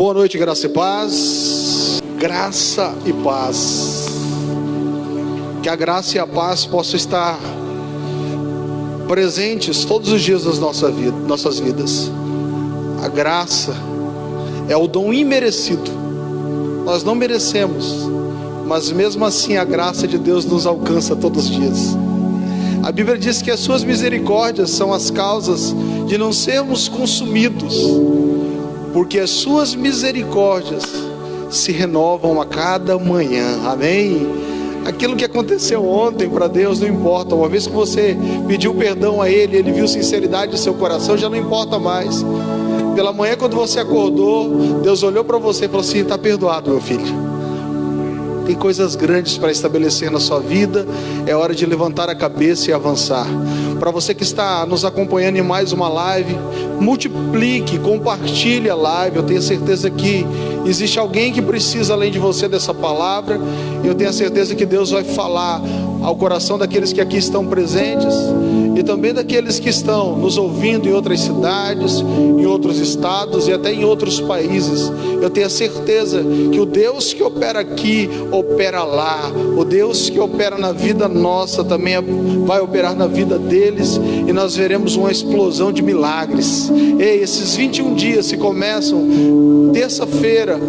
Boa noite, graça e paz. Graça e paz. Que a graça e a paz possam estar presentes todos os dias das nossas vidas. A graça é o dom imerecido. Nós não merecemos, mas mesmo assim a graça de Deus nos alcança todos os dias. A Bíblia diz que as suas misericórdias são as causas de não sermos consumidos, porque as suas misericórdias se renovam a cada manhã. Amém? Aquilo que aconteceu ontem para Deus não importa. Uma vez que você pediu perdão a Ele, Ele viu sinceridade no seu coração, já não importa mais. Pela manhã, quando você acordou, Deus olhou para você e falou assim: está perdoado, meu filho. Tem coisas grandes para estabelecer na sua vida. É hora de levantar a cabeça e avançar. Para você que está nos acompanhando em mais uma live, multiplique, compartilhe a live. Eu tenho certeza que existe alguém que precisa, além de você, dessa palavra. Eu tenho a certeza que Deus vai falar ao coração daqueles que aqui estão presentes e também daqueles que estão nos ouvindo em outras cidades, em outros estados e até em outros países. Eu tenho a certeza que o Deus que opera aqui, opera lá. O Deus que opera na vida nossa também vai operar na vida deles, e nós veremos uma explosão de milagres. Ei, esses 21 dias se começam terça-feira.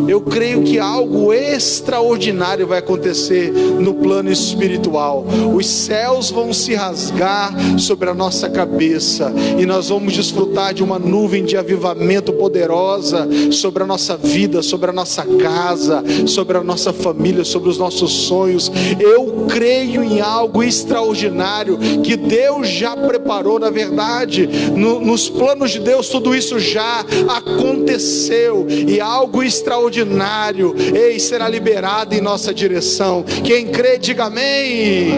Eu creio que algo extraordinário vai acontecer no plano espiritual. Os céus vão se rasgar sobre a nossa cabeça e nós vamos desfrutar de uma nuvem de avivamento poderosa sobre a nossa vida, sobre a nossa casa, sobre a nossa família, sobre os nossos sonhos. Eu creio em algo extraordinário que Deus já preparou. Na verdade, nos planos de Deus tudo isso já aconteceu, e algo extraordinário, ei, será liberado em nossa direção. Quem crê, diga amém.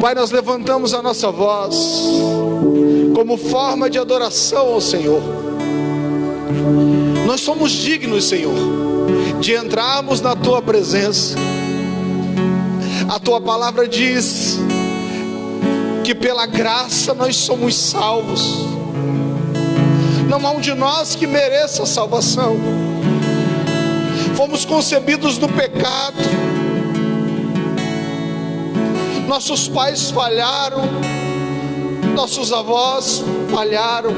Pai, nós levantamos a nossa voz como forma de adoração ao Senhor. Nós somos dignos, Senhor, de entrarmos na Tua presença. A Tua palavra diz que pela graça nós somos salvos. Não há um de nós que mereça a salvação. Fomos concebidos no pecado. Nossos pais falharam, nossos avós falharam,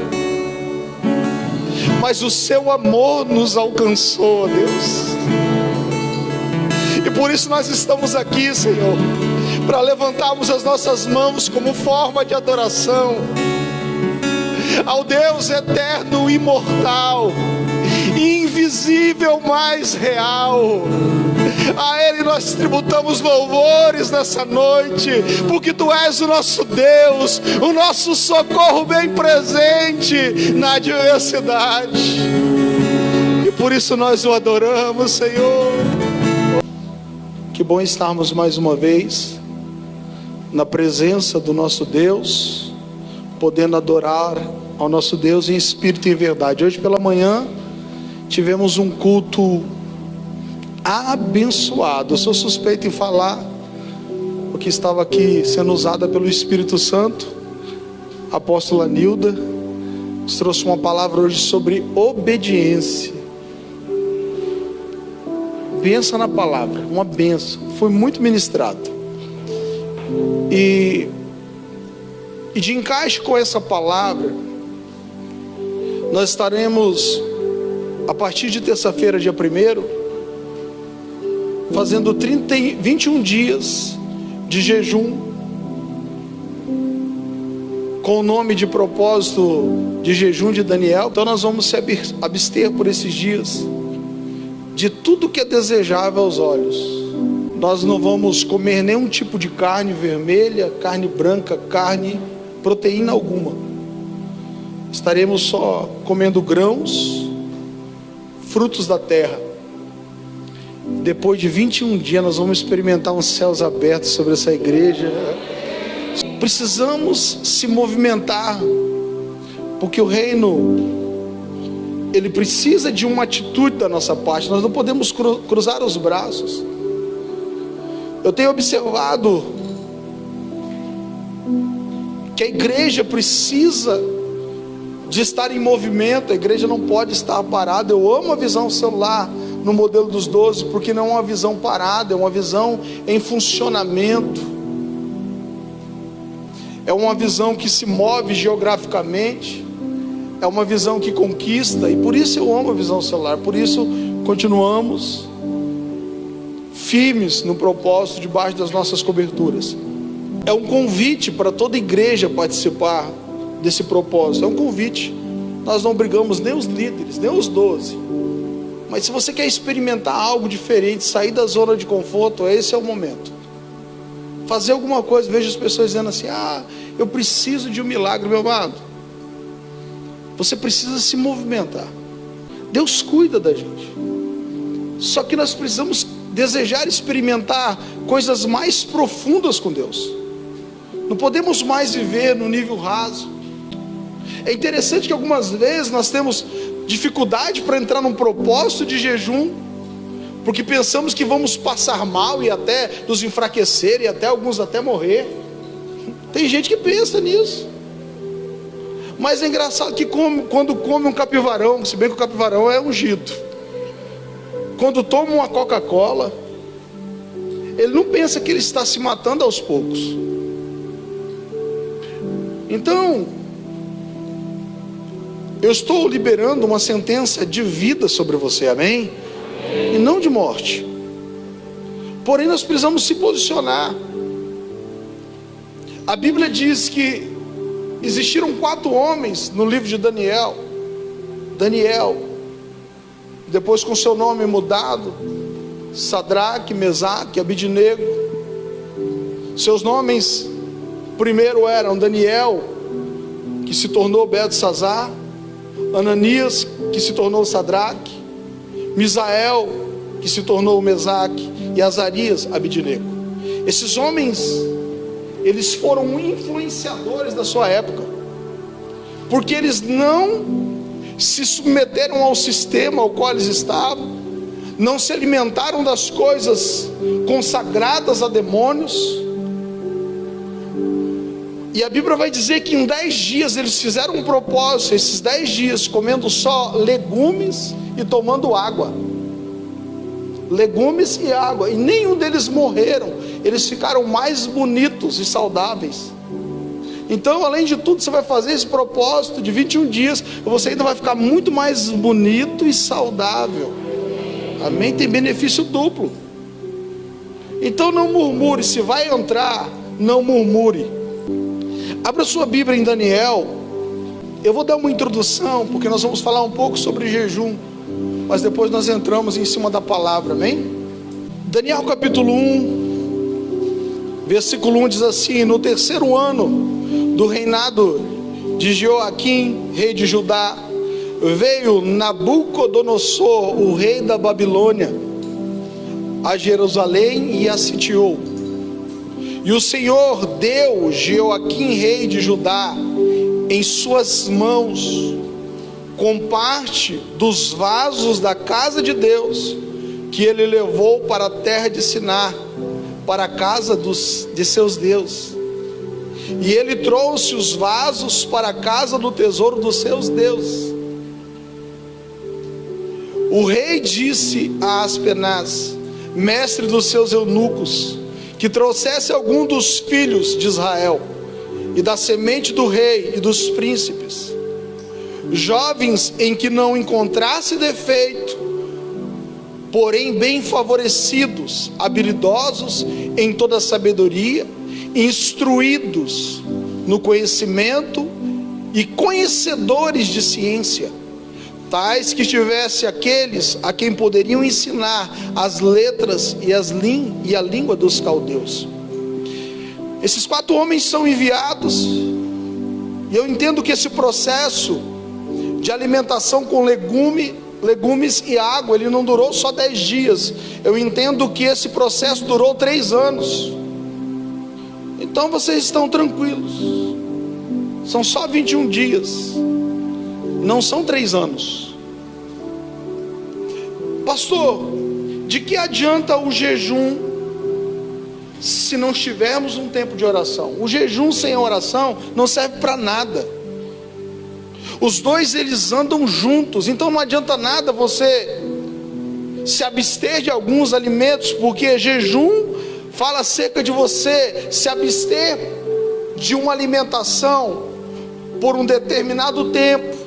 mas o Seu amor nos alcançou, ó Deus. E por isso nós estamos aqui, Senhor, para levantarmos as nossas mãos como forma de adoração ao Deus eterno, imortal, invisível, mais real. A Ele nós tributamos louvores nessa noite, porque Tu és o nosso Deus, o nosso socorro bem presente na adversidade, e por isso nós o adoramos, Senhor. Que bom estarmos mais uma vez na presença do nosso Deus, podendo adorar ao nosso Deus em espírito e em verdade. Hoje pela manhã tivemos um culto abençoado. Eu sou suspeito em falar, porque estava aqui sendo usada pelo Espírito Santo. A apóstola Nilda nos trouxe uma palavra hoje sobre obediência. Benção na palavra, uma benção. Foi muito ministrado. E de encaixe com essa palavra, nós estaremos a partir de terça-feira, dia 1º, fazendo 21 dias de jejum, com o nome de propósito de jejum de Daniel. Então nós vamos se abster por esses dias de tudo que é desejável aos olhos. Nós não vamos comer nenhum tipo de carne vermelha, carne branca, proteína alguma. Estaremos só comendo grãos, frutos da terra. Depois de 21 dias nós vamos experimentar uns céus abertos sobre essa igreja. Precisamos se movimentar, porque o reino, ele precisa de uma atitude da nossa parte. Nós não podemos cruzar os braços. Eu tenho observado que a igreja precisa de estar em movimento. A igreja não pode estar parada. Eu amo a visão celular no modelo dos 12, porque não é uma visão parada, é uma visão em funcionamento, é uma visão que se move geograficamente, é uma visão que conquista. E por isso eu amo a visão celular, por isso continuamos firmes no propósito debaixo das nossas coberturas. É um convite para toda igreja participar desse propósito, é um convite. Nós não brigamos nem os líderes, nem os 12, mas se você quer experimentar algo diferente, sair da zona de conforto, esse é o momento. Fazer alguma coisa. Vejo as pessoas dizendo assim: eu preciso de um milagre. Meu amado, você precisa se movimentar. Deus cuida da gente, só que nós precisamos desejar experimentar coisas mais profundas com Deus. Não podemos mais viver no nível raso. É interessante que algumas vezes nós temos dificuldade para entrar num propósito de jejum, porque pensamos que vamos passar mal e até nos enfraquecer, e até alguns até morrer. Tem gente que pensa nisso. Mas é engraçado que quando come um capivarão, se bem que o capivarão é ungido, quando toma uma Coca-Cola, ele não pensa que ele está se matando aos poucos. Então, eu estou liberando uma sentença de vida sobre você, amém? E não de morte. Porém, nós precisamos se posicionar. A Bíblia diz que existiram 4 homens no livro de Daniel, depois com seu nome mudado, Sadraque, Mesaque, Abidnego. Seus nomes primeiro eram Daniel, que se tornou Beltesazar, Ananias, que se tornou Sadraque, Misael, que se tornou Mesaque, e Azarias, Abidnego. Esses homens, eles foram influenciadores da sua época, porque eles não se submeteram ao sistema ao qual eles estavam, não se alimentaram das coisas consagradas a demônios. E a Bíblia vai dizer que em 10 dias eles fizeram um propósito, esses 10 dias comendo só legumes e tomando água. Legumes e água, e nenhum deles morreram. Eles ficaram mais bonitos e saudáveis. Então, além de tudo, você vai fazer esse propósito de 21 dias, você ainda vai ficar muito mais bonito e saudável. Amém? Tem benefício duplo. Então não murmure. Se vai entrar, não murmure. Abra sua Bíblia em Daniel. Eu vou dar uma introdução, porque nós vamos falar um pouco sobre jejum, mas depois nós entramos em cima da palavra, amém? Daniel capítulo 1, versículo 1 diz assim: no 3º ano do reinado de Joaquim, rei de Judá, veio Nabucodonosor, o rei da Babilônia, a Jerusalém e a sitiou. E o Senhor deu Joaquim, rei de Judá, em suas mãos, com parte dos vasos da casa de Deus, que ele levou para a terra de Sinar, para a casa de seus deuses. E ele trouxe os vasos para a casa do tesouro dos seus deuses. O rei disse a Aspenaz, mestre dos seus eunucos, que trouxesse algum dos filhos de Israel, e da semente do rei e dos príncipes, jovens em que não encontrasse defeito, porém bem favorecidos, habilidosos em toda sabedoria, instruídos no conhecimento e conhecedores de ciência, tais que tivesse aqueles a quem poderiam ensinar as letras e a língua dos caldeus. Esses 4 homens são enviados, e eu entendo que esse processo de alimentação com legumes e água, ele não durou só 10 dias. Eu entendo que esse processo durou 3 anos. Então vocês estão tranquilos, são só 21 dias, não são 3 anos. Pastor, de que adianta o jejum se não estivermos num tempo de oração? O jejum sem oração não serve para nada. Os dois eles andam juntos. Então não adianta nada você se abster de alguns alimentos, porque jejum fala acerca de você se abster de uma alimentação por um determinado tempo,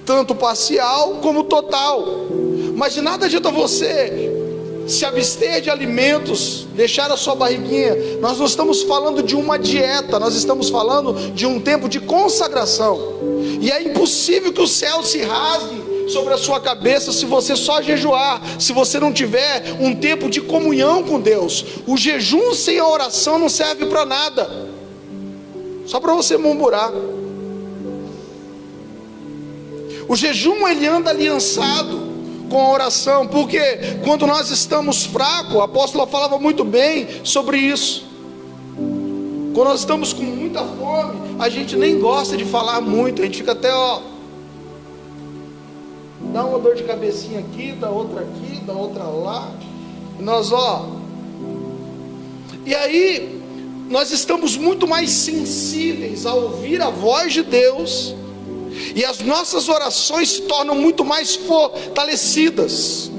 tanto parcial como total. Mas de nada adianta você se abster de alimentos, deixar a sua barriguinha. Nós não estamos falando de uma dieta, nós estamos falando de um tempo de consagração. E é impossível que o céu se rasgue sobre a sua cabeça se você só jejuar, se você não tiver um tempo de comunhão com Deus. O jejum sem a oração não serve para nada, só para você murmurar. O jejum ele anda aliançado com a oração, porque quando nós estamos fracos, a apóstola falava muito bem sobre isso. Quando nós estamos com muita fome, a gente nem gosta de falar muito, a gente fica até dá uma dor de cabecinha aqui, dá outra lá, e nós e aí nós estamos muito mais sensíveis a ouvir a voz de Deus, e as nossas orações se tornam muito mais fortalecidas.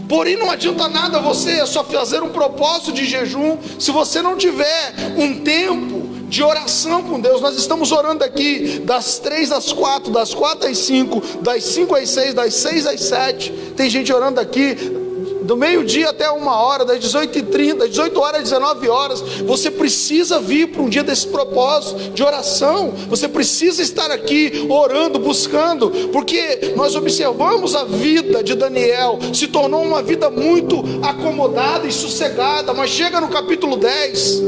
Porém não adianta nada você só fazer um propósito de jejum se você não tiver um tempo de oração com Deus. Nós estamos orando aqui das 3 às 4, das 4 às 5, das 5 às 6, das 6 às 7. Tem gente orando aqui do meio-dia até 1h, das 18h30, das 18 horas às 19 horas. Você precisa vir para um dia desse propósito de oração. Você precisa estar aqui orando, buscando, porque nós observamos a vida de Daniel, se tornou uma vida muito acomodada e sossegada, mas chega no capítulo 10,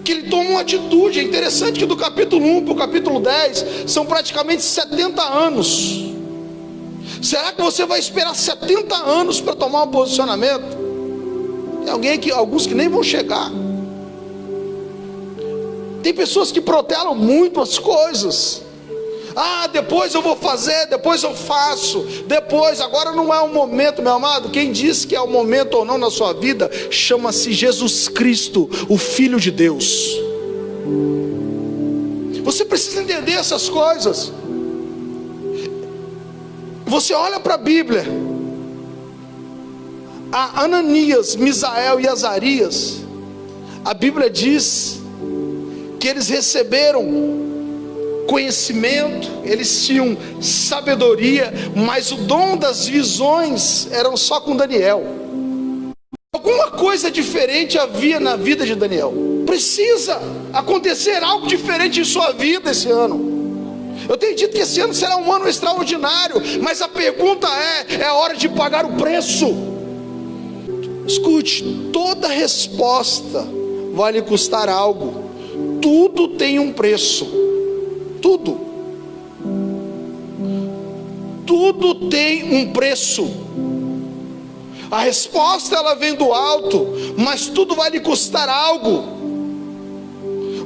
que ele toma uma atitude. É interessante que do capítulo 1 para o capítulo 10, são praticamente 70 anos. Será que você vai esperar 70 anos para tomar um posicionamento? Tem alguns que nem vão chegar. Tem pessoas que protelam muito as coisas. Depois eu vou fazer, depois eu faço, agora não é o momento, meu amado. Quem diz que é o momento ou não na sua vida, chama-se Jesus Cristo, o Filho de Deus. Você precisa entender essas coisas. Você olha para a Bíblia, a Ananias, Misael e Azarias, a Bíblia diz que eles receberam conhecimento, eles tinham sabedoria, mas o dom das visões eram só com Daniel. Alguma coisa diferente havia na vida de Daniel. Precisa acontecer algo diferente em sua vida esse ano. Eu tenho dito que esse ano será um ano extraordinário, mas a pergunta é hora de pagar o preço. Escute, toda resposta vai lhe custar algo. Tudo tem um preço. Tudo tem um preço. A resposta ela vem do alto, mas tudo vai lhe custar algo.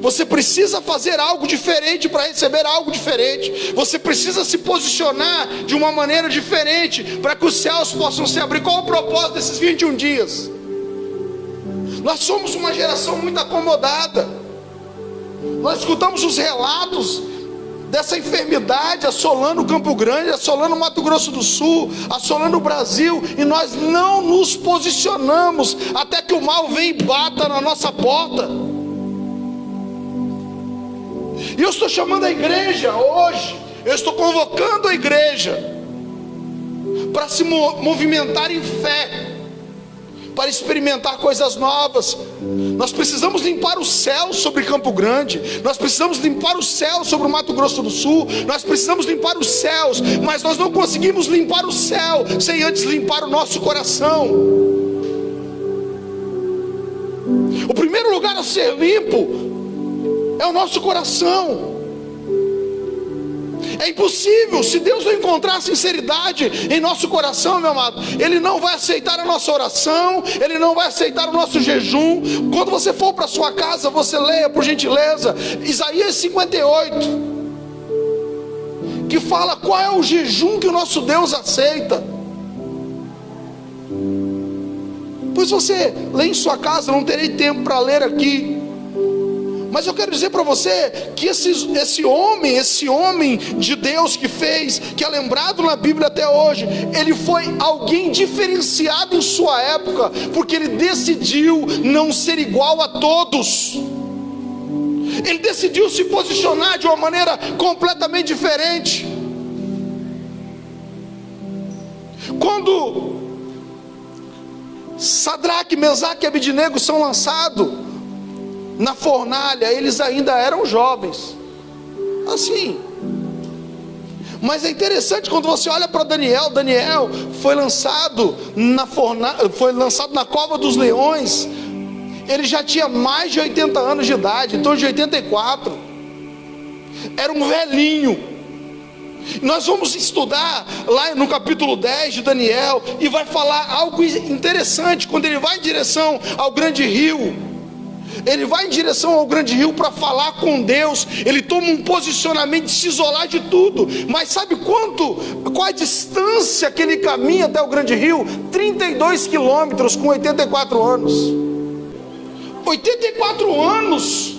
Você precisa fazer algo diferente para receber algo diferente. Você precisa se posicionar de uma maneira diferente para que os céus possam se abrir. Qual é o propósito desses 21 dias? Nós somos uma geração muito acomodada. Nós escutamos os relatos dessa enfermidade assolando Campo Grande, assolando Mato Grosso do Sul, assolando o Brasil, e nós não nos posicionamos até que o mal venha e bata na nossa porta. E eu estou chamando a igreja hoje, eu estou convocando a igreja para se movimentar em fé, para experimentar coisas novas. Nós precisamos limpar o céu sobre Campo Grande, nós precisamos limpar o céu sobre o Mato Grosso do Sul, nós precisamos limpar os céus, mas nós não conseguimos limpar o céu sem antes limpar o nosso coração. O primeiro lugar a ser limpo é o nosso coração. É impossível, se Deus não encontrar sinceridade em nosso coração, meu amado, Ele não vai aceitar a nossa oração, Ele não vai aceitar o nosso jejum. Quando você for para sua casa, você leia por gentileza Isaías 58, que fala qual é o jejum que o nosso Deus aceita. Pois você lê em sua casa, não terei tempo para ler aqui, Mas eu quero dizer para você que esse homem de Deus que é lembrado na Bíblia até hoje, ele foi alguém diferenciado em sua época, porque ele decidiu não ser igual a todos. Ele decidiu se posicionar de uma maneira completamente diferente. Quando Sadraque, Mesaque e Abednego são lançados na fornalha, eles ainda eram jovens, assim. Mas é interessante quando você olha para Daniel. Daniel foi lançado na cova dos leões. Ele já tinha mais de 80 anos de idade, em torno de 84. Era um velhinho. Nós vamos estudar lá no capítulo 10 de Daniel, e vai falar algo interessante. Quando ele vai em direção ao grande rio, ele vai em direção ao grande rio para falar com Deus. Ele toma um posicionamento de se isolar de tudo. Mas sabe qual a distância que ele caminha até o grande rio? 32 quilômetros com 84 anos. 84 anos.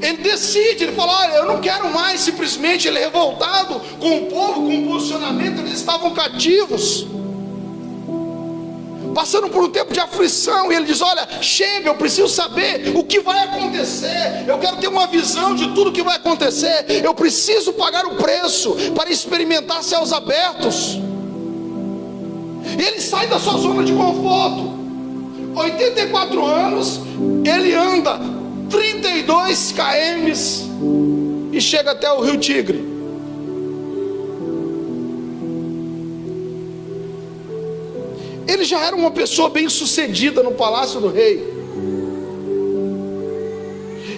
Ele decide, ele fala: olha, eu não quero mais simplesmente. Ele é revoltado com o povo, com o posicionamento. Eles estavam cativos, passando por um tempo de aflição, e ele diz: olha, chega, eu preciso saber o que vai acontecer. Eu quero ter uma visão de tudo que vai acontecer. Eu preciso pagar o preço para experimentar céus abertos. Ele sai da sua zona de conforto. 84 anos, ele anda 32 km e chega até o rio Tigre. Ele já era uma pessoa bem sucedida no palácio do rei.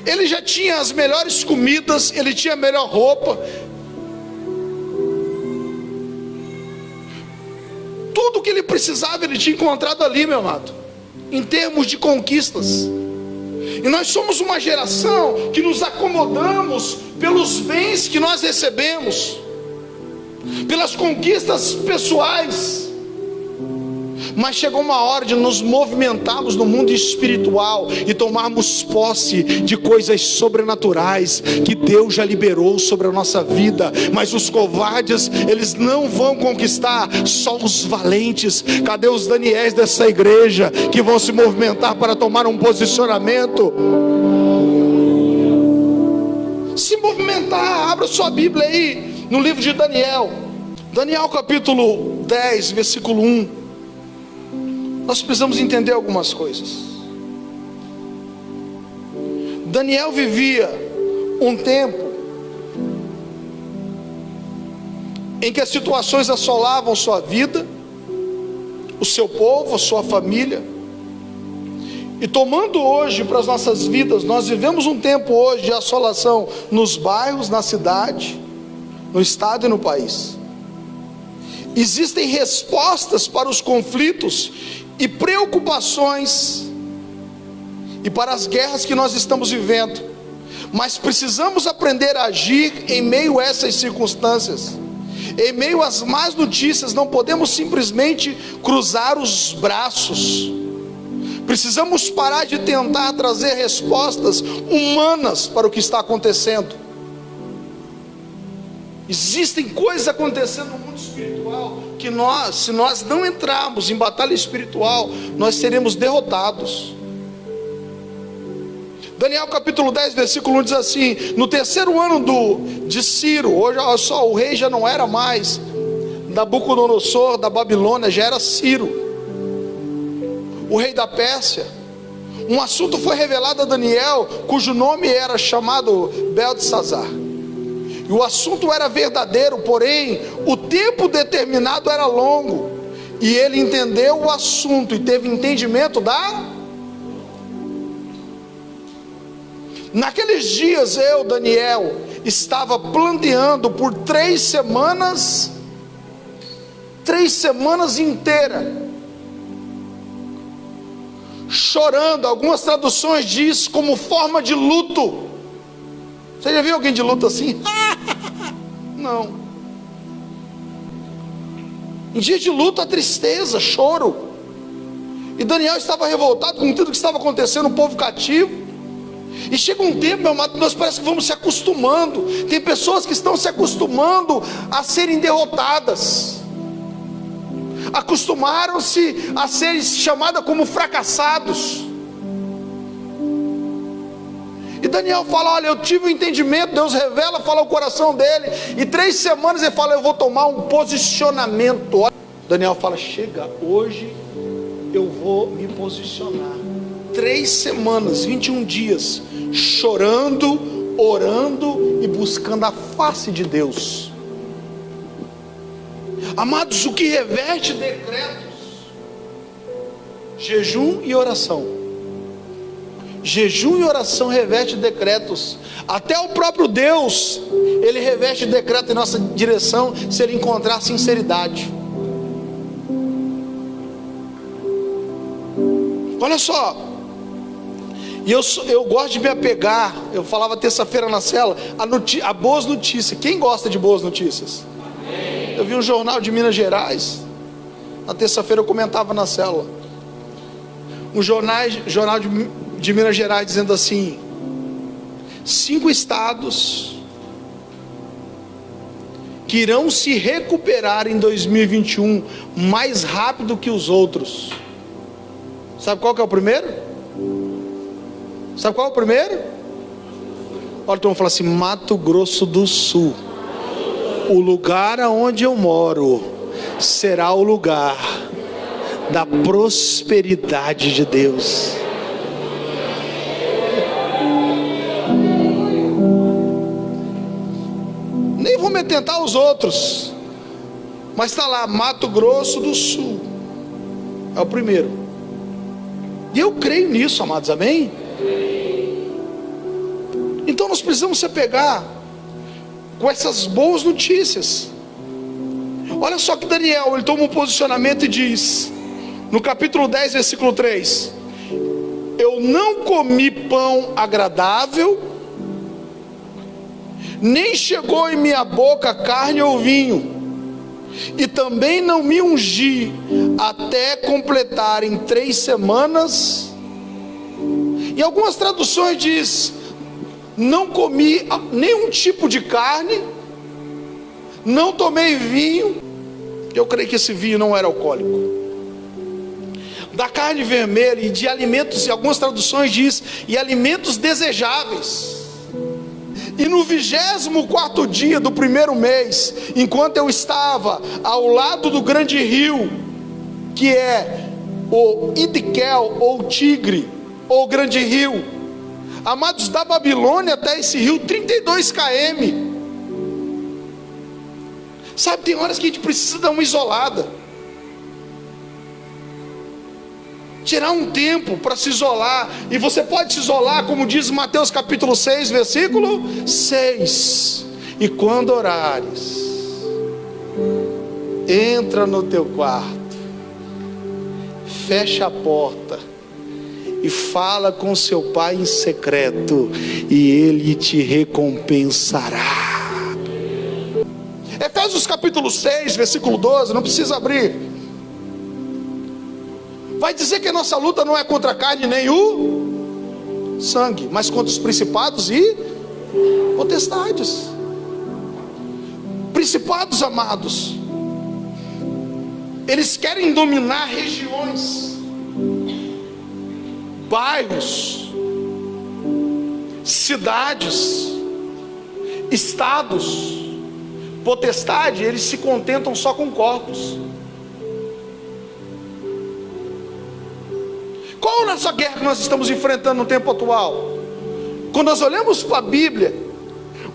Ele já tinha as melhores comidas, ele tinha a melhor roupa. Tudo que ele precisava ele tinha encontrado ali, meu amado, em termos de conquistas. E nós somos uma geração que nos acomodamos pelos bens que nós recebemos, pelas conquistas pessoais. Mas chegou uma hora de nos movimentarmos no mundo espiritual e tomarmos posse de coisas sobrenaturais que Deus já liberou sobre a nossa vida. Mas os covardes, eles não vão conquistar, só os valentes. Cadê os Daniéis dessa igreja que vão se movimentar para tomar um posicionamento? Se movimentar. Abra sua Bíblia aí no livro de Daniel. Daniel capítulo 10, versículo 1. Nós precisamos entender algumas coisas. Daniel vivia um tempo em que as situações assolavam sua vida, o seu povo, a sua família. E tomando hoje para as nossas vidas, nós vivemos um tempo hoje de assolação nos bairros, na cidade, no estado e no país. Existem respostas para os conflitos e preocupações e para as guerras que nós estamos vivendo, mas precisamos aprender a agir em meio a essas circunstâncias. Em meio às más notícias, não podemos simplesmente cruzar os braços. Precisamos parar de tentar trazer respostas humanas para o que está acontecendo. Existem coisas acontecendo no mundo espiritual que se nós não entrarmos em batalha espiritual, nós seremos derrotados. Daniel capítulo 10, versículo 1 diz assim: no terceiro ano de Ciro, hoje olha só, o rei já não era mais Nabucodonosor da Babilônia, já era Ciro, o rei da Pérsia. Um assunto foi revelado a Daniel, cujo nome era chamado Beltesazar. E o assunto era verdadeiro, porém o tempo determinado era longo. E ele entendeu o assunto e teve entendimento Naqueles dias eu, Daniel, estava planteando por 3 semanas inteiras, chorando. Algumas traduções diz como forma de luto. Você já viu alguém de luto assim? Não. Em dia de luto há tristeza, choro. E Daniel estava revoltado com tudo que estava acontecendo, o povo cativo. E chega um tempo, meu amado, nós parece que vamos se acostumando. Tem pessoas que estão se acostumando a serem derrotadas, acostumaram-se a serem chamadas como fracassados. E Daniel fala: olha, eu tive um entendimento, Deus revela, fala o coração dele, e 3 semanas ele fala: eu vou tomar um posicionamento. Daniel fala: chega, hoje eu vou me posicionar. 3 semanas, 21 dias, chorando, orando e buscando a face de Deus. Amados, o que reverte decretos? Jejum e oração. Jejum e oração reverte decretos. Até o próprio Deus, Ele reverte decreto em nossa direção, se Ele encontrar sinceridade. Olha só, e eu gosto de me apegar, eu falava terça-feira na cela, a boas notícias. Quem gosta de boas notícias? Eu vi um jornal de Minas Gerais, na terça-feira eu comentava na célula, um jornal de Minas Gerais dizendo assim: 5 estados que irão se recuperar em 2021 mais rápido que os outros. Sabe qual que é o primeiro? Sabe qual é o primeiro? Olha, então vamos falar assim: Mato Grosso do Sul. O lugar aonde eu moro será o lugar da prosperidade de Deus. Nem vou me atentar aos outros, mas está lá, Mato Grosso do Sul é o primeiro. E eu creio nisso, amados, amém? Então nós precisamos se apegar com essas boas notícias. Olha só que Daniel, ele toma um posicionamento e diz, no capítulo 10, versículo 3: eu não comi pão agradável, nem chegou em minha boca carne ou vinho, e também não me ungi até completarem 3 semanas. Em algumas traduções diz: não comi nenhum tipo de carne, não tomei vinho. Eu creio que esse vinho não era alcoólico. Da carne vermelha e de alimentos, em algumas traduções diz, e alimentos desejáveis. E no 24º dia do 1º mês, enquanto eu estava ao lado do grande rio, que é o Idkel, ou Tigre, ou grande rio, amados, da Babilônia até esse rio, 32 km. Sabe, tem horas que a gente precisa dar uma isolada, tirar um tempo para se isolar. E você pode se isolar, como diz Mateus capítulo 6, versículo 6: e quando orares, entra no teu quarto, fecha a porta e fala com seu pai em secreto, e ele te recompensará. Efésios capítulo 6, versículo 12, não precisa abrir, vai dizer que a nossa luta não é contra a carne nem o sangue, mas contra os principados e potestades. Principados, amados, eles querem dominar regiões, bairros, cidades, estados. Potestade, eles se contentam só com corpos. Qual a nossa guerra que nós estamos enfrentando no tempo atual? Quando nós olhamos para a Bíblia,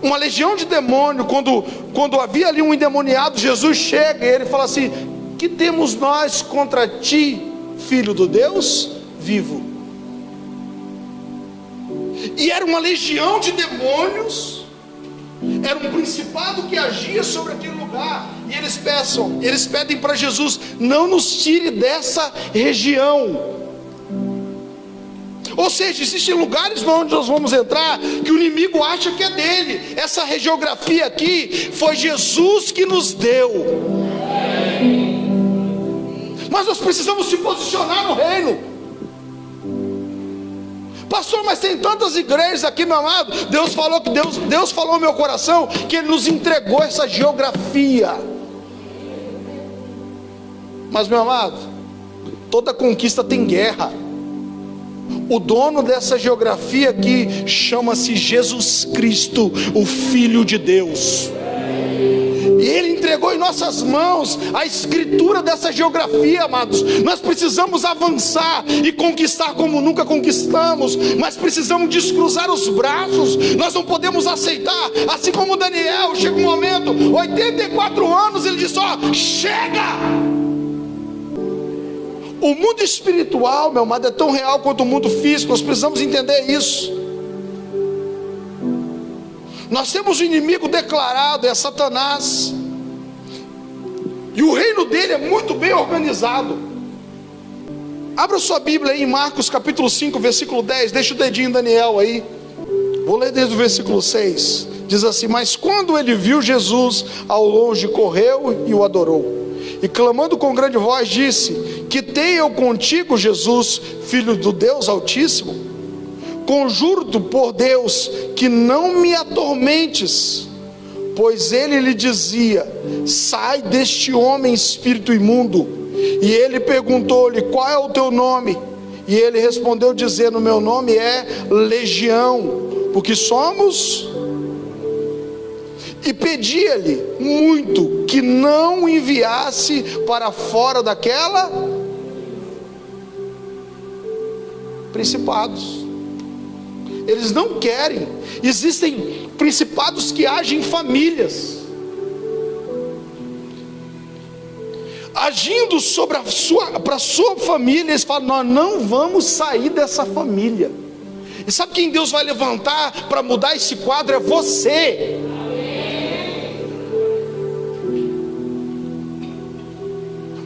uma legião de demônio, quando havia ali um endemoniado, Jesus chega e ele fala assim: que temos nós contra ti, filho do Deus vivo? E era uma legião de demônios, era um principado que agia sobre aquele lugar, e eles pedem para Jesus: não nos tire dessa região. Ou seja, existem lugares onde nós vamos entrar que o inimigo acha que é dele. Essa geografia aqui foi Jesus que nos deu, mas nós precisamos se posicionar no reino. Pastor, mas tem tantas igrejas aqui, meu amado. Deus falou no meu coração que Ele nos entregou essa geografia. Mas, meu amado, toda conquista tem guerra. O dono dessa geografia aqui chama-se Jesus Cristo, o Filho de Deus. E Ele entregou em nossas mãos a escritura dessa geografia, amados. Nós precisamos avançar e conquistar como nunca conquistamos, mas precisamos descruzar os braços. Nós não podemos aceitar, assim como Daniel, chega um momento, 84 anos, ele disse: ó, chega! O mundo espiritual, meu amado, é tão real quanto o mundo físico. Nós precisamos entender isso. Nós temos um inimigo declarado, é Satanás, e o reino dele é muito bem organizado. Abra sua Bíblia aí em Marcos capítulo 5, versículo 10. Deixa o dedinho em Daniel aí. Vou ler desde o versículo 6. Diz assim: mas quando ele viu Jesus ao longe, correu e o adorou, e clamando com grande voz disse: que tenho eu contigo, Jesus, filho do Deus Altíssimo? Conjuro-te por Deus que não me atormentes. Pois ele lhe dizia: sai deste homem, espírito imundo. E ele perguntou-lhe: qual é o teu nome? E ele respondeu dizendo: meu nome é Legião, porque somos. E pedia-lhe muito que não o enviasse para fora daquela principados. Eles não querem. Existem principados que agem em famílias, agindo sobre para a sua família. Eles falam: nós não vamos sair dessa família. E sabe quem Deus vai levantar para mudar esse quadro? É você.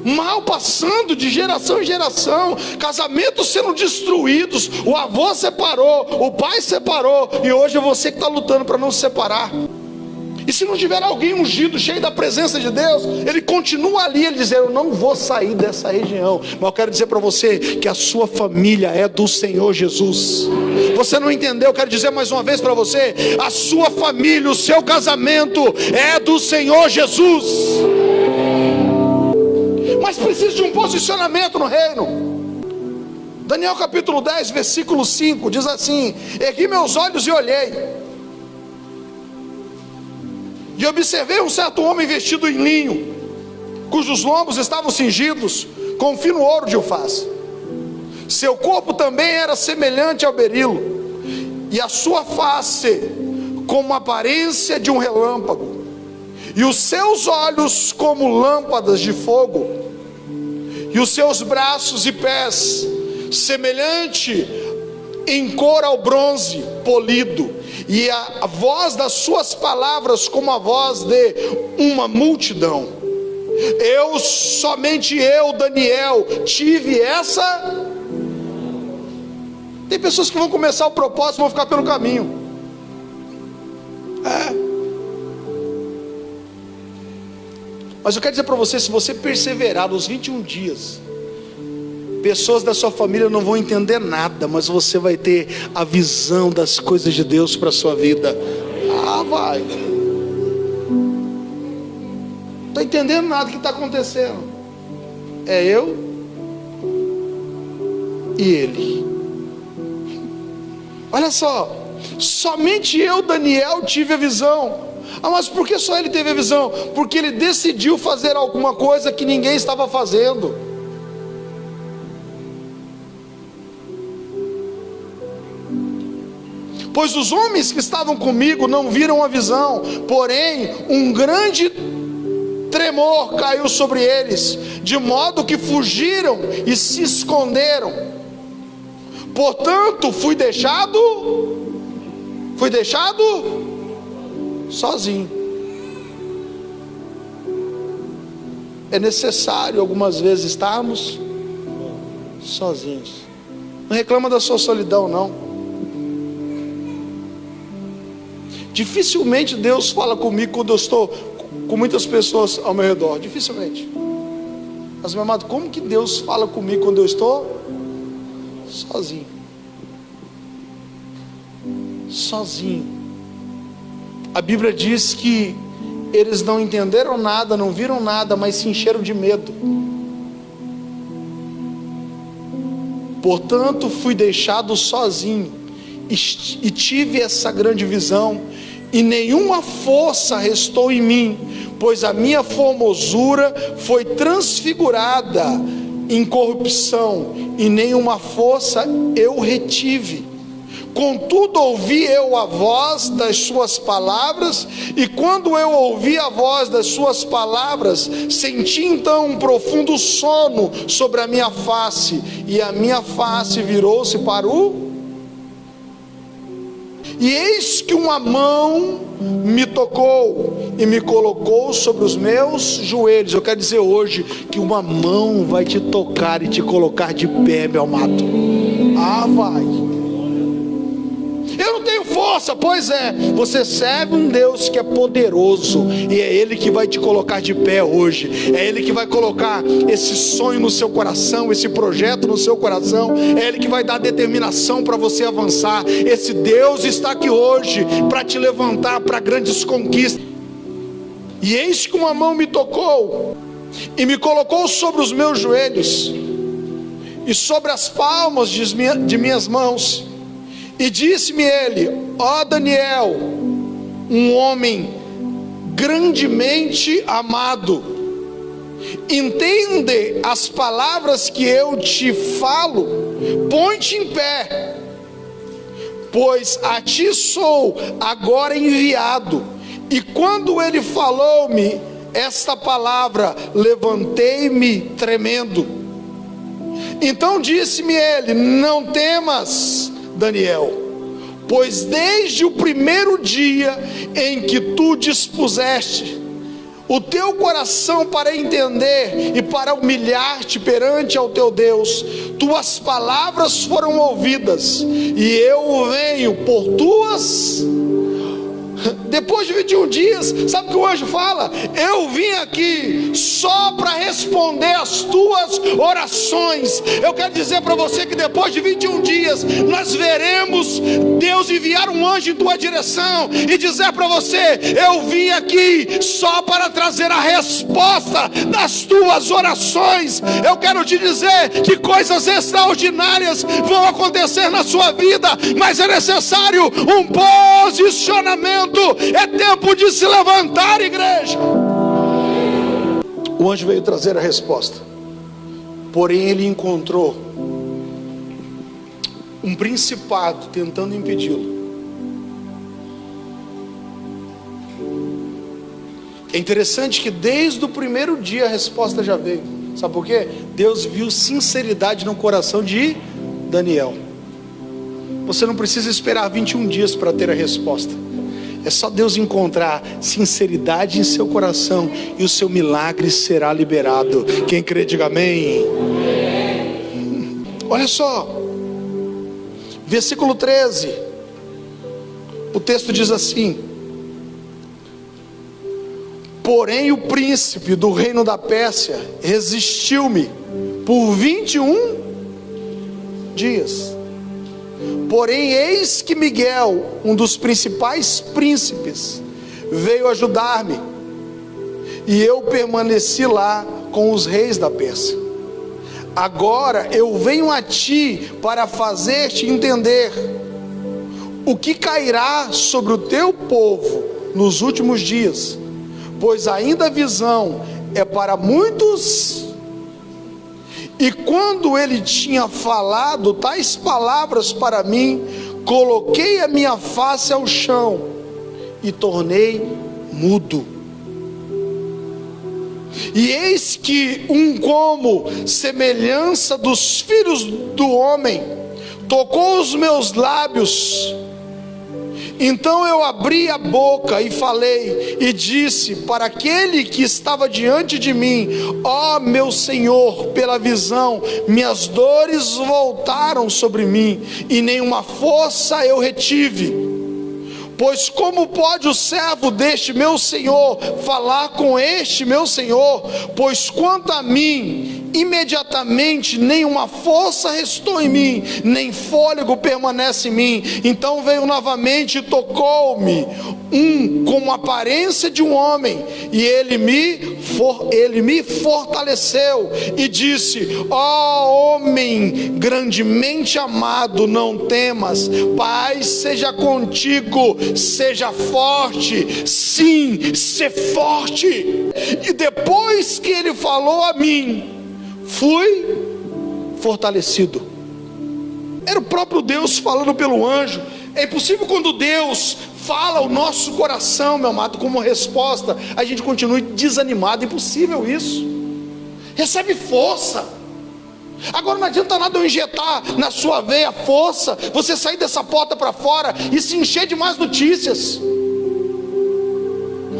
Mal passando de geração em geração, casamentos sendo destruídos, o avô separou, o pai separou, e hoje é você que está lutando para não se separar. E se não tiver alguém ungido, cheio da presença de Deus, ele continua ali, ele diz: eu não vou sair dessa região. Mas eu quero dizer para você que a sua família é do Senhor Jesus. Você não entendeu? Eu quero dizer mais uma vez para você: a sua família, o seu casamento é do Senhor Jesus. Mas precisa de um posicionamento no reino. Daniel capítulo 10, versículo 5 diz assim: ergui meus olhos e olhei, e observei um certo homem vestido em linho, cujos lombos estavam cingidos com fino ouro de Ufaz. Seu corpo também era semelhante ao berilo, e a sua face como a aparência de um relâmpago, e os seus olhos como lâmpadas de fogo, e os seus braços e pés semelhante em cor ao bronze polido, e a voz das suas palavras como a voz de uma multidão. Somente eu, Daniel, tive essa. Tem pessoas que vão começar o propósito e vão ficar pelo caminho. Mas eu quero dizer para você: se você perseverar nos 21 dias, pessoas da sua família não vão entender nada, mas você vai ter a visão das coisas de Deus para a sua vida. Vai. Não estou entendendo nada que está acontecendo. É eu e ele. Olha só, somente eu, Daniel, tive a visão. Mas por que só ele teve a visão? Porque ele decidiu fazer alguma coisa que ninguém estava fazendo. Pois os homens que estavam comigo não viram a visão, porém um grande tremor caiu sobre eles, de modo que fugiram e se esconderam. Portanto fui deixado sozinho. É necessário algumas vezes estarmos sozinhos. Não reclama da sua solidão, não. Dificilmente Deus fala comigo quando eu estou com muitas pessoas ao meu redor. Dificilmente. Mas, meu amado, como que Deus fala comigo quando eu estou sozinho? sozinho. A Bíblia diz que eles não entenderam nada, não viram nada, mas se encheram de medo. Portanto, fui deixado sozinho e tive essa grande visão, e nenhuma força restou em mim, pois a minha formosura foi transfigurada em corrupção, e nenhuma força eu retive. Contudo, ouvi eu a voz das suas palavras, e quando eu ouvi a voz das suas palavras, senti então um profundo sono sobre a minha face, e a minha face virou-se para o... E eis que uma mão me tocou e me colocou sobre os meus joelhos. Eu quero dizer hoje que uma mão vai te tocar e te colocar de pé, meu amado. Ah, vai. Eu não tenho força, pois é, você serve um Deus que é poderoso, e é Ele que vai te colocar de pé hoje, é Ele que vai colocar esse sonho no seu coração, esse projeto no seu coração, é Ele que vai dar determinação para você avançar. Esse Deus está aqui hoje para te levantar para grandes conquistas. E eis que uma mão me tocou e me colocou sobre os meus joelhos e sobre as palmas de minhas mãos. E disse-me ele: ó Daniel, um homem grandemente amado, entende as palavras que eu te falo, põe-te em pé, pois a ti sou agora enviado. E quando ele falou-me esta palavra, levantei-me tremendo. Então disse-me ele: não temas, Daniel, pois desde o primeiro dia em que tu dispuseste o teu coração para entender e para humilhar-te perante ao teu Deus, tuas palavras foram ouvidas, e eu venho por tuas... Depois de 21 dias, sabe o que o anjo fala? Eu vim aqui só para responder as tuas orações. Eu quero dizer para você que depois de 21 dias, nós veremos Deus enviar um anjo em tua direção e dizer para você: eu vim aqui só para trazer a resposta das tuas orações. Eu quero te dizer que coisas extraordinárias vão acontecer na sua vida, mas é necessário um posicionamento. É tempo de se levantar, igreja. O anjo veio trazer a resposta, porém ele encontrou um principado tentando impedi-lo. É interessante que desde o primeiro dia a resposta já veio. Sabe por quê? Deus viu sinceridade no coração de Daniel. Você não precisa esperar 21 dias para ter a resposta. É só Deus encontrar sinceridade em seu coração e o seu milagre será liberado. Quem crê, diga amém. Olha só, versículo 13. O texto diz assim: porém o príncipe do reino da Pérsia resistiu-me por 21 dias. Porém, eis que Miguel, um dos principais príncipes, veio ajudar-me, e eu permaneci lá com os reis da Pérsia. Agora eu venho a ti para fazer-te entender o que cairá sobre o teu povo nos últimos dias, pois ainda a visão é para muitos. E quando ele tinha falado tais palavras para mim, coloquei a minha face ao chão e tornei mudo. E eis que como semelhança dos filhos do homem tocou os meus lábios. Então eu abri a boca e falei, e disse para aquele que estava diante de mim: ó meu Senhor, pela visão, minhas dores voltaram sobre mim, e nenhuma força eu retive. Pois como pode o servo deste meu Senhor falar com este meu Senhor? Pois quanto a mim, imediatamente nenhuma força restou em mim, nem fôlego permanece em mim. Então veio novamente e tocou-me com a aparência de um homem, e ele me fortaleceu e disse: ó homem grandemente amado, não temas, paz seja contigo, seja forte. Sim, ser forte. E depois que ele falou a mim, fui fortalecido. Era o próprio Deus falando pelo anjo. É impossível quando Deus fala o nosso coração, meu amado, como resposta, a gente continue desanimado. Impossível isso. Recebe força. Agora não adianta nada eu injetar na sua veia força, você sair dessa porta para fora e se encher de mais notícias.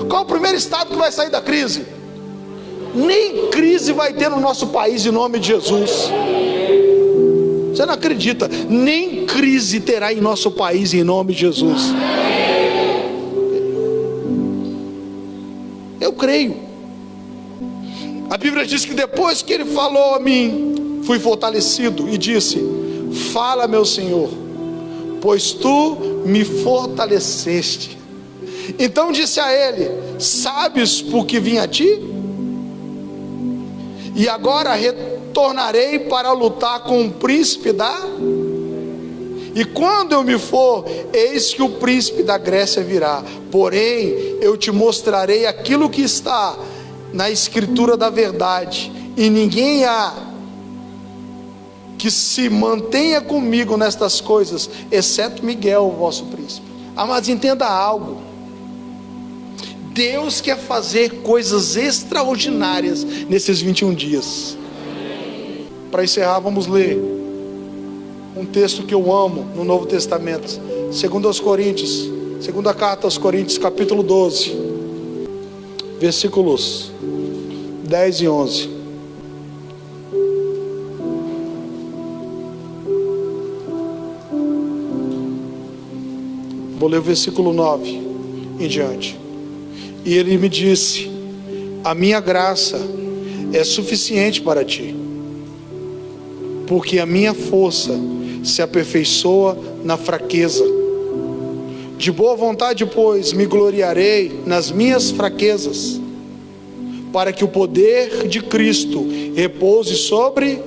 Qual é o primeiro estado que vai sair da crise? Nem crise vai ter no nosso país, em nome de Jesus. Você não acredita? Nem crise terá em nosso país, em nome de Jesus. Eu creio. A Bíblia diz que depois que ele falou a mim, fui fortalecido e disse: fala, meu Senhor, pois tu me fortaleceste. Então disse a ele: sabes por que vim a ti? E agora retornarei para lutar com o príncipe e quando eu me for, eis que o príncipe da Grécia virá. Porém, eu te mostrarei aquilo que está na escritura da verdade, e ninguém há que se mantenha comigo nestas coisas, exceto Miguel, o vosso príncipe. Mas entenda algo: Deus quer fazer coisas extraordinárias nesses 21 dias. Para encerrar, vamos ler um texto que eu amo no Novo Testamento, segunda carta aos Coríntios, capítulo 12, versículos 10 e 11. Vou ler o versículo 9 em diante. E ele me disse: a minha graça é suficiente para ti, porque a minha força se aperfeiçoa na fraqueza. De boa vontade, pois, me gloriarei nas minhas fraquezas, para que o poder de Cristo repouse sobre.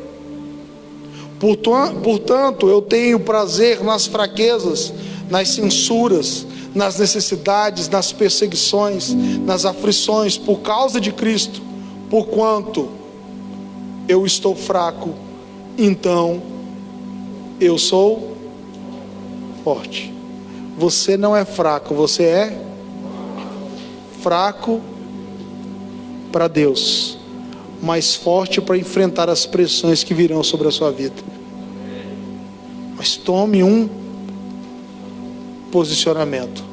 Portanto, eu tenho prazer nas fraquezas, nas censuras, nas necessidades, nas perseguições, nas aflições, por causa de Cristo. Porquanto eu estou fraco, então eu sou forte. Você não é fraco, você é fraco para Deus, mas forte para enfrentar as pressões que virão sobre a sua vida. Mas tome um posicionamento.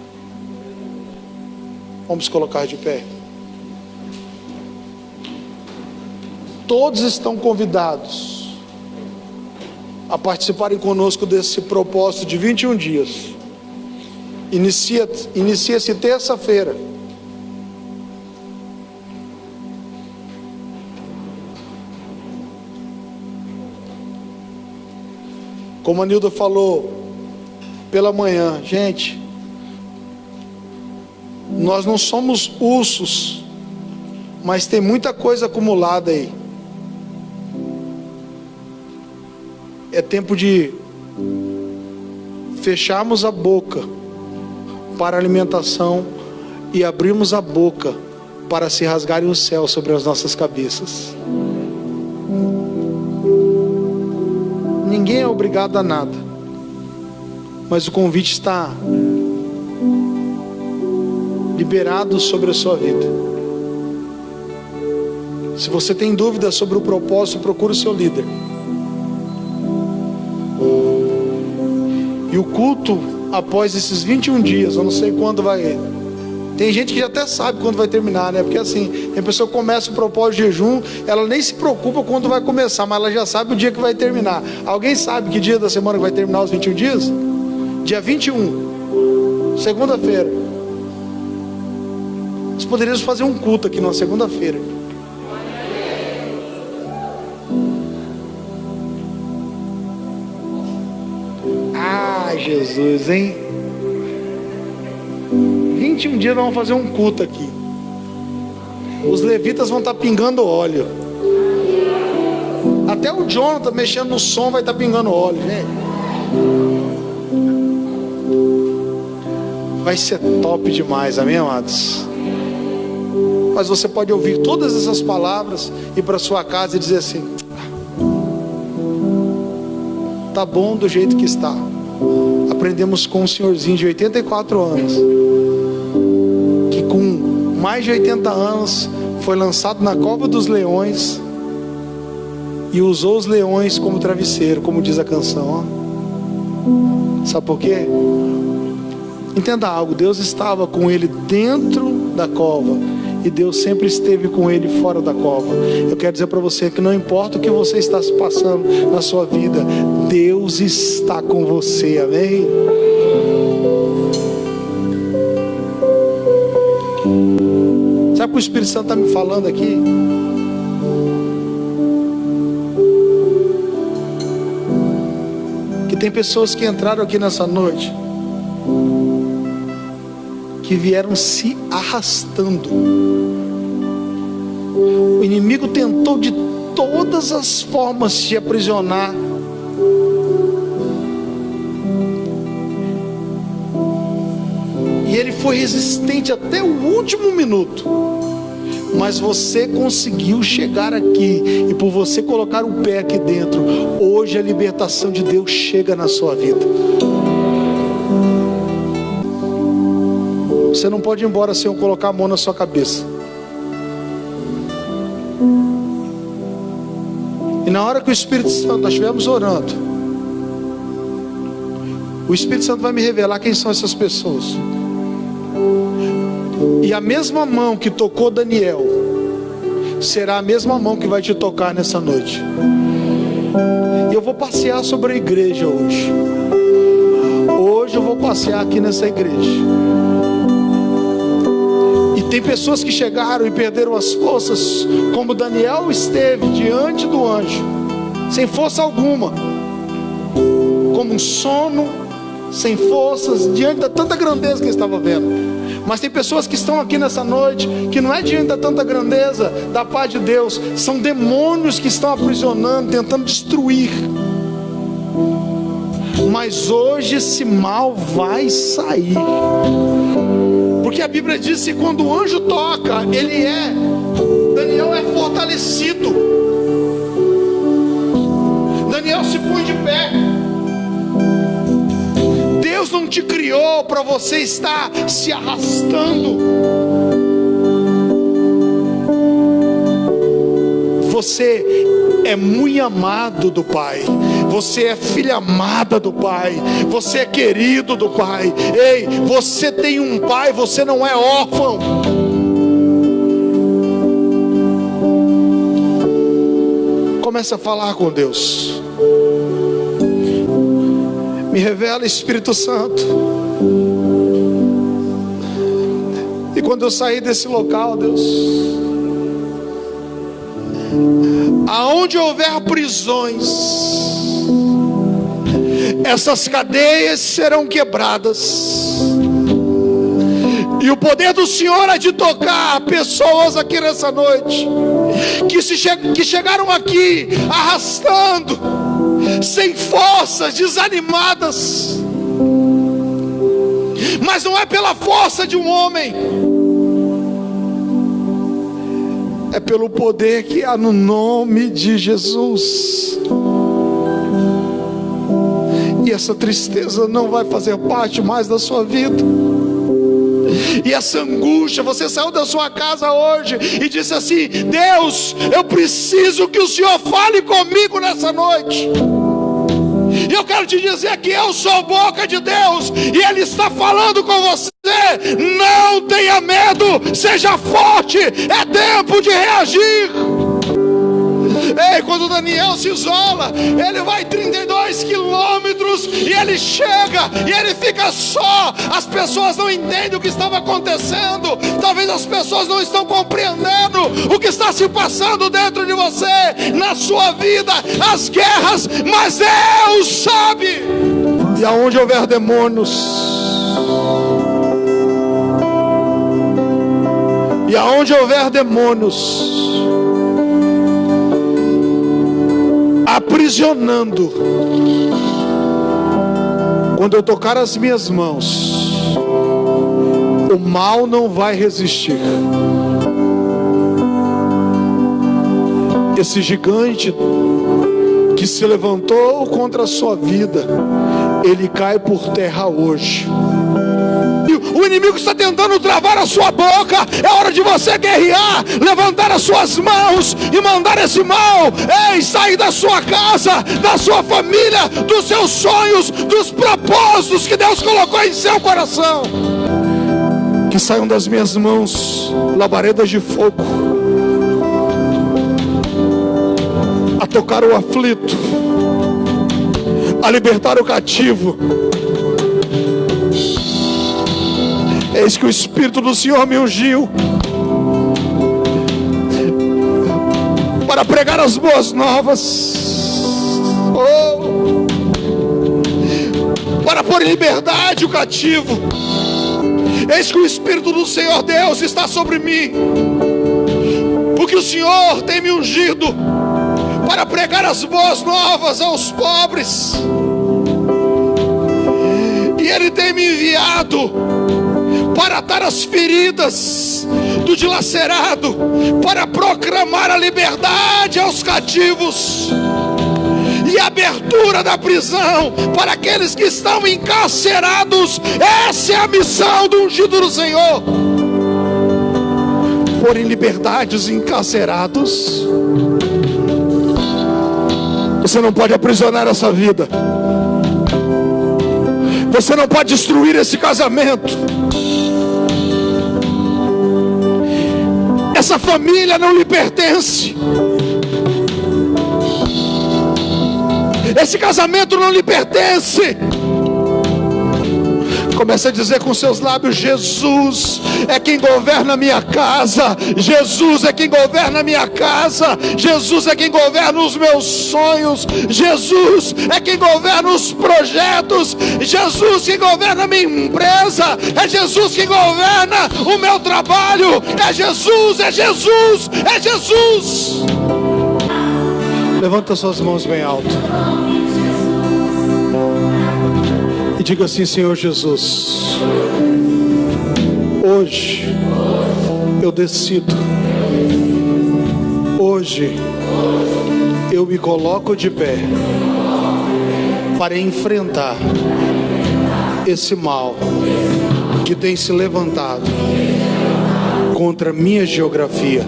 Vamos colocar de pé. Todos estão convidados a participarem conosco desse propósito de 21 dias. Inicia-se terça-feira. Como a Nilda falou pela manhã, gente, nós não somos ursos, mas tem muita coisa acumulada aí. É tempo de fecharmos a boca para a alimentação e abrirmos a boca para se rasgarem o céu sobre as nossas cabeças. Ninguém é obrigado a nada, mas o convite está liberado sobre a sua vida. Se você tem dúvidas sobre o propósito, procure o seu líder. E o culto após esses 21 dias, eu não sei quando vai. Tem gente que já até sabe quando vai terminar, né? Porque assim, tem pessoa que começa o propósito de jejum, ela nem se preocupa quando vai começar, mas ela já sabe o dia que vai terminar. Alguém sabe que dia da semana que vai terminar os 21 dias? Dia 21, segunda-feira. Nós poderíamos fazer um culto aqui na segunda-feira. Jesus, hein? 21 dias nós vamos fazer um culto aqui. Os levitas vão estar pingando óleo. Até o Jonathan mexendo no som vai estar pingando óleo, gente. Vai ser top demais, amém, amados? Mas você pode ouvir todas essas palavras, ir para sua casa e dizer assim: tá bom do jeito que está. Aprendemos com um senhorzinho de 84 anos, que com mais de 80 anos foi lançado na cova dos leões e usou os leões como travesseiro, como diz a canção, ó. Sabe por quê? Entenda algo, Deus estava com ele dentro da cova e Deus sempre esteve com ele fora da cova. Eu quero dizer para você que não importa o que você está se passando na sua vida, Deus está com você, amém? Sabe o que o Espírito Santo está me falando aqui? Que tem pessoas que entraram aqui nessa noite que vieram se arrastando. O inimigo tentou de todas as formas te aprisionar. E ele foi resistente até o último minuto. Mas você conseguiu chegar aqui. E por você colocar o pé aqui dentro, hoje a libertação de Deus chega na sua vida. Você não pode ir embora sem eu colocar a mão na sua cabeça. E na hora que o Espírito Santo, nós estivermos orando, o Espírito Santo vai me revelar quem são essas pessoas. E a mesma mão que tocou Daniel será a mesma mão que vai te tocar nessa noite. E eu vou passear sobre a igreja hoje. Hoje eu vou passear aqui nessa igreja. Tem pessoas que chegaram e perderam as forças, como Daniel esteve diante do anjo, sem força alguma, como um sono, sem forças, diante da tanta grandeza que ele estava vendo. Mas tem pessoas que estão aqui nessa noite, que não é diante da tanta grandeza da paz de Deus, são demônios que estão aprisionando, tentando destruir. Mas hoje esse mal vai sair. Porque a Bíblia diz que quando o anjo toca, Daniel é fortalecido. Daniel se põe de pé. Deus não te criou para você estar se arrastando. Você é muito amado do Pai. Você é filha amada do Pai. Você é querido do Pai. Ei, você tem um Pai, você não é órfão. Comece a falar com Deus. Me revela, Espírito Santo. E quando eu sair desse local, Deus, aonde houver prisões, essas cadeias serão quebradas. E o poder do Senhor é de tocar pessoas aqui nessa noite, que chegaram aqui arrastando, sem forças, desanimadas. Mas não é pela força de um homem, é pelo poder que há no nome de Jesus. E essa tristeza não vai fazer parte mais da sua vida. E essa angústia, você saiu da sua casa hoje e disse assim: Deus, eu preciso que o Senhor fale comigo nessa noite. E eu quero te dizer que eu sou a boca de Deus, e Ele está falando com você. Não tenha medo, seja forte, é tempo de reagir. Ei, quando Daniel se isola, ele vai 32 quilômetros e ele chega e ele fica só. As pessoas não entendem o que estava acontecendo. Talvez as pessoas não estão compreendendo o que está se passando dentro de você, na sua vida, as guerras, mas Deus sabe. E aonde houver demônios, e aonde houver demônios aprisionando, quando eu tocar as minhas mãos, o mal não vai resistir. Esse gigante que se levantou contra a sua vida, ele cai por terra hoje. O inimigo está tentando travar a sua boca. É hora de você guerrear, levantar as suas mãos e mandar esse mal sair da sua casa, da sua família, dos seus sonhos, dos propósitos que Deus colocou em seu coração. Que saiam das minhas mãos labaredas de fogo, a tocar o aflito, a libertar o cativo. Eis que o Espírito do Senhor me ungiu para pregar as boas novas, para pôr em liberdade o cativo. Eis que o Espírito do Senhor Deus está sobre mim, porque o Senhor tem me ungido para pregar as boas novas aos pobres, e Ele tem me enviado para atar as feridas do dilacerado, para proclamar a liberdade aos cativos e a abertura da prisão para aqueles que estão encarcerados. Essa é a missão do ungido do Senhor: pôr em liberdade os encarcerados. Você não pode aprisionar essa vida, você não pode destruir esse casamento, essa família não lhe pertence, esse casamento não lhe pertence. Comece a dizer com seus lábios: Jesus é quem governa a minha casa, Jesus é quem governa a minha casa, Jesus é quem governa os meus sonhos, Jesus é quem governa os projetos, Jesus quem governa a minha empresa, é Jesus quem governa o meu trabalho, é Jesus, é Jesus, é Jesus. Levanta suas mãos bem alto e diga assim: Senhor Jesus, hoje eu decido, hoje eu me coloco de pé para enfrentar esse mal que tem se levantado contra a minha geografia,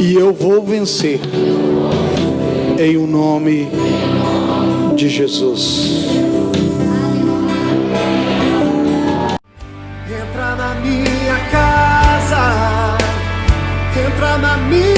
e eu vou vencer em o nome de Jesus. Entra na minha casa, entra na minha